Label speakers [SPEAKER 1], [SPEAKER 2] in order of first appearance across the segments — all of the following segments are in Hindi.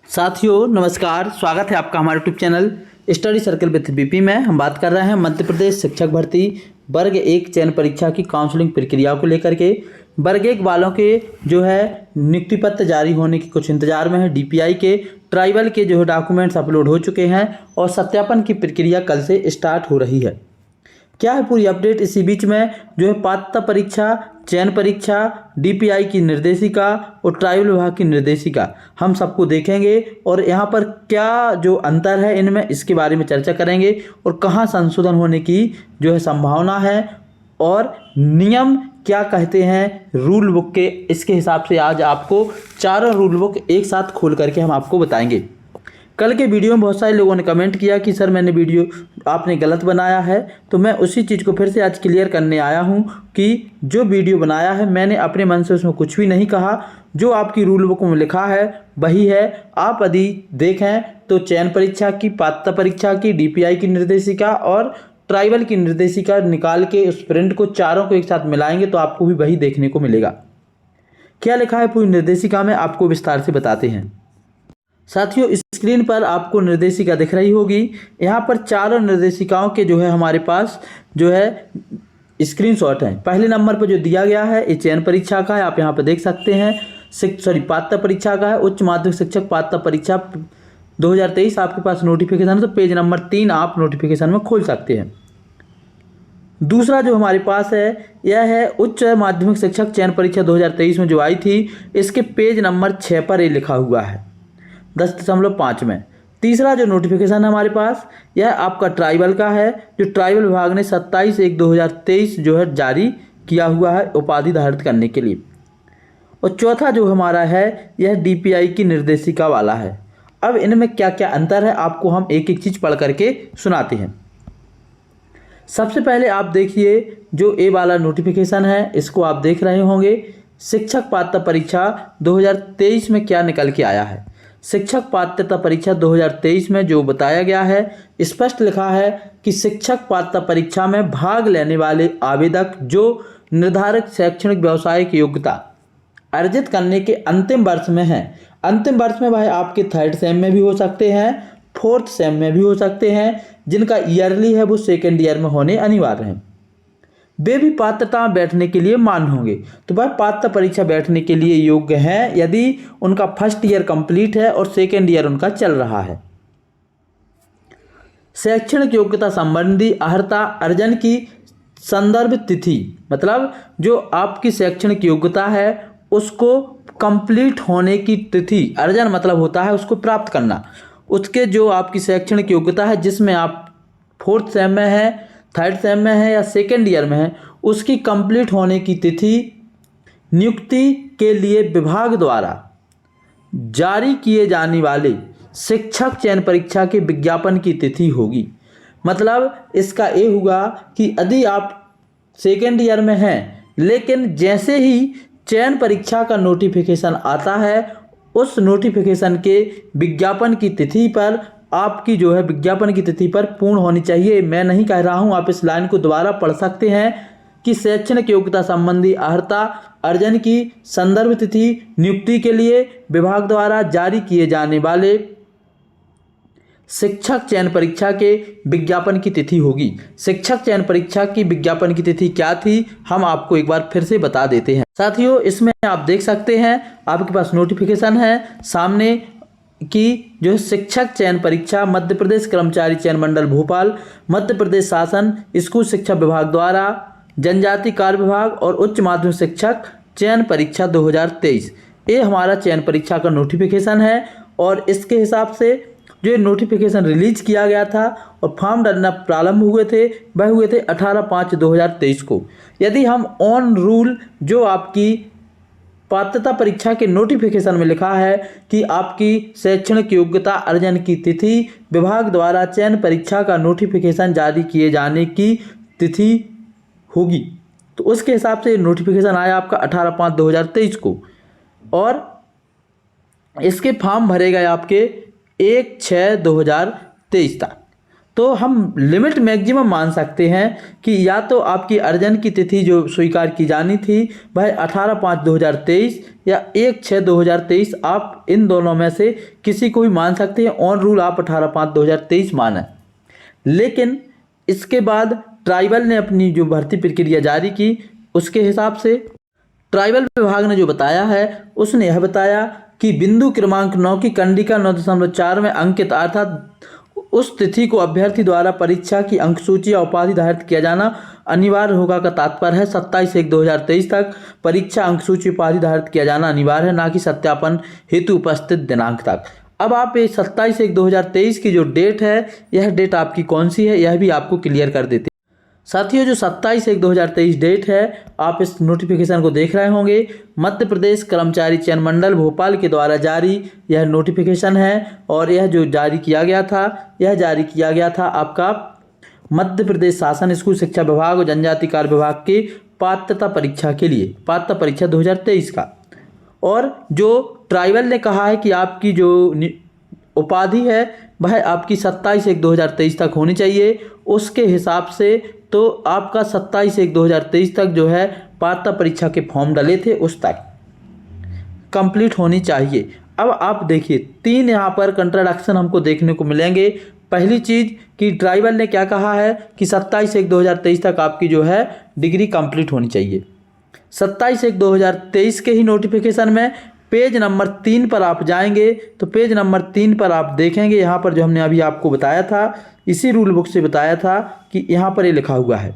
[SPEAKER 1] साथियों नमस्कार, स्वागत है आपका हमारे YouTube channel study circle with BP में। हम बात कर रहे हैं मध्य प्रदेश शिक्षक भर्ती वर्ग 1 चयन परीक्षा की काउंसलिंग प्रक्रिया को लेकर के। वर्ग 1 वालों के जो है नियुक्ति पत्र जारी होने की कुछ इंतजार में है। डीपीआई के ट्राइबल के जो है डॉक्यूमेंट्स अपलोड हो चुके हैं और सत्यापन की प्रक्रिया कल से स्टार्ट हो रही है। क्या है पूरी अपडेट, इसी बीच में जो है पात्रता परीक्षा, चयन परीक्षा, डीपीआई की निर्देशिका और ट्राइबल विभाग की निर्देशिका हम सबको देखेंगे और यहाँ पर क्या जो अंतर है इनमें, इसके बारे में चर्चा करेंगे और कहाँ संशोधन होने की जो है संभावना है और नियम क्या कहते हैं रूल बुक के। इसके हिसाब से आज आपको चारों रूल बुक एक साथ खोल करके हम आपको बताएंगे। कल के वीडियो में बहुत सारे लोगों ने कमेंट किया कि सर मैंने वीडियो आपने गलत बनाया है, तो मैं उसी चीज़ को फिर से आज क्लियर करने आया हूं कि जो वीडियो बनाया है मैंने अपने मन से उसमें कुछ भी नहीं कहा। जो आपकी रूल बुक में लिखा है वही है। आप यदि देखें तो चयन परीक्षा की, पात्रता परीक्षा की, डीपीआई की निर्देशिका और ट्राइबल की निर्देशिका निकाल के उस प्रिंट को चारों को एक साथ मिलाएंगे तो आपको भी वही देखने को मिलेगा। क्या लिखा है पूरी निर्देशिका में आपको विस्तार से बताते हैं। साथियों स्क्रीन पर आपको निर्देशिका दिख रही होगी। यहाँ पर चारों निर्देशिकाओं के जो है हमारे पास जो है स्क्रीनशॉट हैं। पहले नंबर पर जो दिया गया है ये चयन परीक्षा का है, आप यहाँ पर देख सकते हैं। पात्रता परीक्षा का है, उच्च माध्यमिक शिक्षक पात्रता परीक्षा 2023 आपके पास नोटिफिकेशन है तो पेज नंबर 3 आप नोटिफिकेशन में खोल सकते हैं। दूसरा जो हमारे पास है यह है उच्च माध्यमिक शिक्षक चयन परीक्षा 2023 में जो आई थी, इसके पेज नंबर 6 पर ये लिखा हुआ है 10.5 में। तीसरा जो नोटिफिकेशन है हमारे पास यह आपका ट्राइबल का है, जो ट्राइबल विभाग ने 27/1/2023 जो है जारी किया हुआ है उपाधि धारित करने के लिए। और चौथा जो हमारा है यह डीपीआई की निर्देशिका वाला है। अब इनमें क्या क्या अंतर है आपको हम एक एक चीज़ पढ़ करके सुनाते हैं। सबसे पहले आप देखिए जो ए वाला नोटिफिकेशन है, इसको आप देख रहे होंगे। शिक्षक पात्रता परीक्षा 2023 में क्या निकल के आया है। शिक्षक पात्रता परीक्षा 2023 में जो बताया गया है, स्पष्ट लिखा है कि शिक्षक पात्रता परीक्षा में भाग लेने वाले आवेदक जो निर्धारित शैक्षणिक व्यावसायिक योग्यता अर्जित करने के अंतिम वर्ष में हैं, अंतिम वर्ष में वह आपके 3rd सेम में भी हो सकते हैं, 4th सेम में भी हो सकते हैं, जिनका ईयरली है वो 2nd ईयर में होने अनिवार्य हैं, वे भी पात्रता में बैठने के लिए मान्य होंगे। तो वह पात्रता परीक्षा बैठने के लिए योग्य हैं यदि उनका 1st ईयर कंप्लीट है और 2nd ईयर उनका चल रहा है। शैक्षणिक योग्यता संबंधी अर्हता अर्जन की संदर्भ तिथि, मतलब जो आपकी शैक्षणिक योग्यता है उसको कंप्लीट होने की तिथि, अर्जन मतलब होता है उसको प्राप्त करना, उसके जो आपकी शैक्षणिक योग्यता है जिसमें आप 4th सेम में है, 3rd सेम में है या 2nd ईयर में है, उसकी कंप्लीट होने की तिथि नियुक्ति के लिए विभाग द्वारा जारी किए जाने वाले शिक्षक चयन परीक्षा के विज्ञापन की तिथि होगी। मतलब इसका ये हुआ कि यदि आप 2nd ईयर में हैं लेकिन जैसे ही चयन परीक्षा का नोटिफिकेशन आता है उस नोटिफिकेशन के विज्ञापन की तिथि पर आपकी जो है विज्ञापन की तिथि पर पूर्ण होनी चाहिए। मैं नहीं कह रहा हूं, आप इस लाइन को दोबारा पढ़ सकते हैं कि शैक्षणिक योग्यता संबंधी अर्हता अर्जन की संदर्भ तिथि नियुक्ति के लिए विभाग द्वारा जारी किए जाने वाले शिक्षक चयन परीक्षा के विज्ञापन की तिथि होगी। शिक्षक चयन परीक्षा की विज्ञापन की तिथि क्या थी हम आपको एक बार फिर से बता देते हैं। साथियों इसमें आप देख सकते हैं आपके पास नोटिफिकेशन है सामने कि जो शिक्षक चयन परीक्षा मध्य प्रदेश कर्मचारी चयन मंडल भोपाल, मध्य प्रदेश शासन स्कूल शिक्षा विभाग द्वारा जनजाति कार्य विभाग और उच्च माध्यमिक शिक्षक चयन परीक्षा 2023, ये हमारा चयन परीक्षा का नोटिफिकेशन है। और इसके हिसाब से जो नोटिफिकेशन रिलीज किया गया था और फॉर्म डालना प्रारंभ हुए थे वह हुए थे 18/5/2023 को। यदि हम ऑन रूल जो आपकी पात्रता परीक्षा के नोटिफिकेशन में लिखा है कि आपकी शैक्षणिक योग्यता अर्जन की तिथि विभाग द्वारा चयन परीक्षा का नोटिफिकेशन जारी किए जाने की तिथि होगी, तो उसके हिसाब से नोटिफिकेशन आया आपका 18/5/2023 को और इसके फॉर्म भरे गए आपके 1/6/2023 तक। तो हम लिमिट मैक्सिमम मान सकते हैं कि या तो आपकी अर्जन की तिथि जो स्वीकार की जानी थी वह 18/5/2023 या 1/6/2023, आप इन दोनों में से किसी को भी मान सकते हैं। ऑन रूल आप 18/5/2023 माने। लेकिन इसके बाद ट्राइबल ने अपनी जो भर्ती प्रक्रिया जारी की, उसके हिसाब से ट्राइबल विभाग ने जो बताया है उसने यह बताया कि बिंदु क्रमांक 9 की कंडिका 9.4 में अंकित अर्थात उस तिथि को अभ्यर्थी द्वारा परीक्षा की अंक सूची या उपाधि धारित किया जाना अनिवार्य होगा का तात्पर्य है 27/1/2023 तक परीक्षा अंक सूची उपाधि धारित किया जाना अनिवार्य है, ना कि सत्यापन हेतु उपस्थित दिनांक तक। अब आप ये 27/1/2023 की जो डेट है, यह डेट आपकी कौन सी है, यह भी आपको क्लियर कर देते हैं। साथियों, जो 27/1/2023 डेट है, आप इस नोटिफिकेशन को देख रहे होंगे। मध्य प्रदेश कर्मचारी चयन मंडल भोपाल के द्वारा जारी यह नोटिफिकेशन है और यह जो जारी किया गया था, यह जारी किया गया था आपका मध्य प्रदेश शासन स्कूल शिक्षा विभाग और जनजाति कार्य विभाग के पात्रता परीक्षा के लिए, पात्रता परीक्षा 2023 का। और जो ट्राइबल ने कहा है कि आपकी जो उपाधि है वह आपकी 27/1/2023 तक होनी चाहिए, उसके हिसाब से तो आपका 27/1/2023 तक जो है पात्रता परीक्षा के फॉर्म डले थे उस तक कंप्लीट होनी चाहिए। अब आप देखिए 3 यहाँ पर कंट्राडिक्शन हमको देखने को मिलेंगे। पहली चीज़ कि ट्राइबल ने क्या कहा है कि 27/1/2023 तक आपकी जो है डिग्री कंप्लीट होनी चाहिए। 27/1/2023 के ही नोटिफिकेशन में पेज नंबर 3 पर आप जाएंगे तो पेज नंबर 3 पर आप देखेंगे, यहाँ पर जो हमने अभी आपको बताया था, इसी रूल बुक से बताया था कि यहाँ पर ये लिखा हुआ है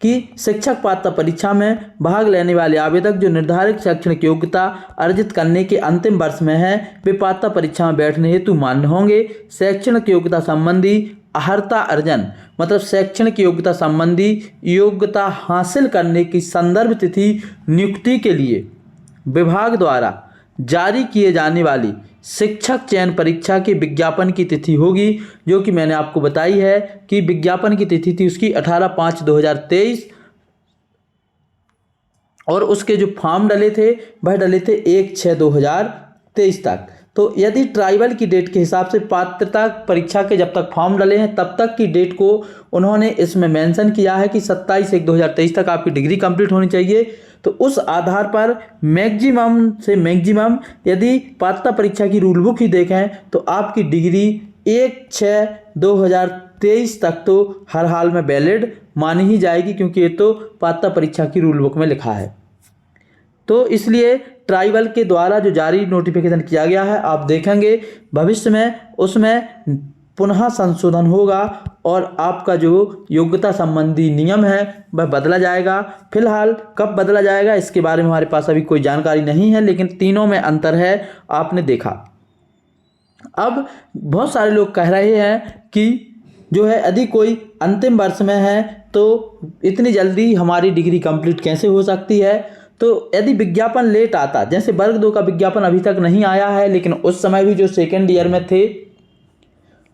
[SPEAKER 1] कि शिक्षक पात्रता परीक्षा में भाग लेने वाले आवेदक जो निर्धारित शैक्षणिक योग्यता अर्जित करने के अंतिम वर्ष में है, वे पात्रता परीक्षा में बैठने हेतु मान्य होंगे। शैक्षणिक योग्यता संबंधी अर्हता अर्जन मतलब शैक्षणिक योग्यता संबंधी योग्यता हासिल करने की संदर्भ तिथि नियुक्ति के लिए विभाग द्वारा जारी किए जाने वाली शिक्षक चयन परीक्षा के विज्ञापन की तिथि होगी, जो कि मैंने आपको बताई है कि विज्ञापन की तिथि थी उसकी 18/5/2023 और उसके जो फॉर्म डले थे वह डले थे 1/6/2023 तक। तो यदि ट्राइबल की डेट के हिसाब से पात्रता परीक्षा के जब तक फॉर्म डले हैं तब तक की डेट को उन्होंने इसमें मेंशन किया है कि 27/1/2023 तक आपकी डिग्री कंप्लीट होनी चाहिए। तो उस आधार पर मैक्सिमम से मैक्सिमम यदि पात्रता परीक्षा की रूल बुक ही देखें तो आपकी डिग्री 1/6/2023 तक तो हर हाल में वैलिड मानी ही जाएगी, क्योंकि ये तो पात्रता परीक्षा की रूल बुक में लिखा है। तो इसलिए ट्राइबल के द्वारा जो जारी नोटिफिकेशन किया गया है, आप देखेंगे भविष्य में उसमें पुनः संशोधन होगा और आपका जो योग्यता संबंधी नियम है वह बदला जाएगा। फिलहाल कब बदला जाएगा इसके बारे में हमारे पास अभी कोई जानकारी नहीं है, लेकिन तीनों में अंतर है, आपने देखा। अब बहुत सारे लोग कह रहे हैं कि जो है यदि कोई अंतिम वर्ष में है तो इतनी जल्दी हमारी डिग्री कंप्लीट कैसे हो सकती है। तो यदि विज्ञापन लेट आता, जैसे वर्ग 2 का विज्ञापन अभी तक नहीं आया है, लेकिन उस समय भी जो सेकेंड ईयर में थे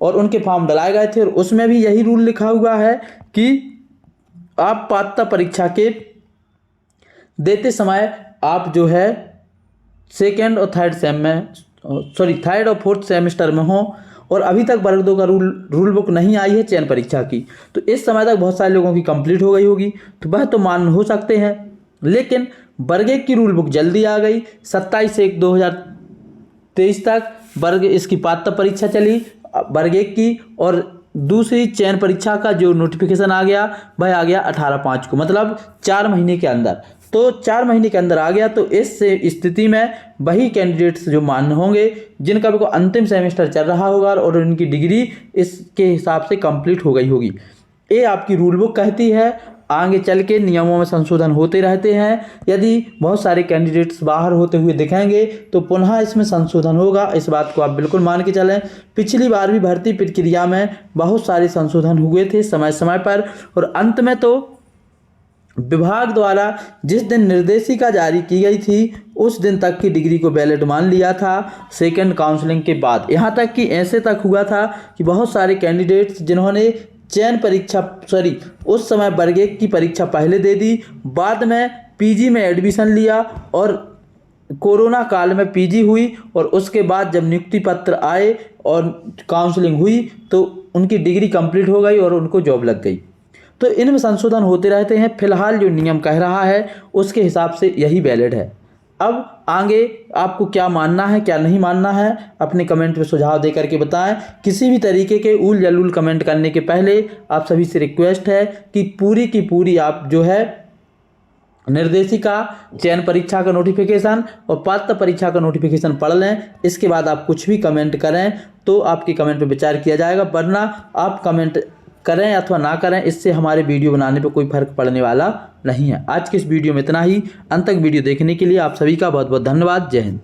[SPEAKER 1] और उनके फॉर्म डलाए गए थे और उसमें भी यही रूल लिखा हुआ है कि आप पात्रता परीक्षा के देते समय आप जो है सेकेंड और थर्ड सेम में थर्ड और फोर्थ सेमेस्टर में हो और अभी तक वर्ग 2 का रूल बुक नहीं आई है चयन परीक्षा की, तो इस समय तक बहुत सारे लोगों की कंप्लीट हो गई होगी, तो वह तो मान हो सकते हैं। लेकिन वर्ग 1 की रूल बुक जल्दी आ गई, 27/1/2023 तक वर्ग इसकी पात्रता परीक्षा चली वर्ग 1 की, और दूसरी चयन परीक्षा का जो नोटिफिकेशन आ गया वह आ गया 18/5 को, मतलब 4 महीने के अंदर। तो 4 महीने के अंदर आ गया, तो इस स्थिति में वही कैंडिडेट्स जो मान्य होंगे जिनका भी अंतिम सेमेस्टर चल रहा होगा और उनकी डिग्री इसके हिसाब से कंप्लीट हो गई होगी। ये आपकी रूल बुक कहती है। आगे चल के नियमों में संशोधन होते रहते हैं। यदि बहुत सारे कैंडिडेट्स बाहर होते हुए दिखेंगे तो पुनः इसमें संशोधन होगा, इस बात को आप बिल्कुल मान के चलें। पिछली बार भी भर्ती प्रक्रिया में बहुत सारे संशोधन हुए थे समय समय पर, और अंत में तो विभाग द्वारा जिस दिन निर्देशिका जारी की गई थी उस दिन तक की डिग्री को वैलिड मान लिया था सेकेंड काउंसलिंग के बाद। यहाँ तक कि ऐसे तक हुआ था कि बहुत सारे कैंडिडेट्स जिन्होंने चयन परीक्षा उस समय वर्ग 1 की परीक्षा पहले दे दी, बाद में पीजी में एडमिशन लिया और कोरोना काल में पीजी हुई और उसके बाद जब नियुक्ति पत्र आए और काउंसलिंग हुई तो उनकी डिग्री कंप्लीट हो गई और उनको जॉब लग गई। तो इनमें संशोधन होते रहते हैं। फिलहाल जो नियम कह रहा है उसके हिसाब से यही वैलिड है। अब आगे आपको क्या मानना है क्या नहीं मानना है अपने कमेंट में सुझाव दे करके बताएं। किसी भी तरीके के ऊल जलूल कमेंट करने के पहले आप सभी से रिक्वेस्ट है कि पूरी की पूरी आप जो है निर्देशिका, चयन परीक्षा का नोटिफिकेशन और पात्र परीक्षा का नोटिफिकेशन पढ़ लें। इसके बाद आप कुछ भी कमेंट करें तो आपके कमेंट पर विचार किया जाएगा, वरना आप कमेंट करें अथवा ना करें इससे हमारे वीडियो बनाने पर कोई फर्क पड़ने वाला नहीं है। आज के इस वीडियो में इतना ही। अंत तक वीडियो देखने के लिए आप सभी का बहुत बहुत धन्यवाद। जय हिंद।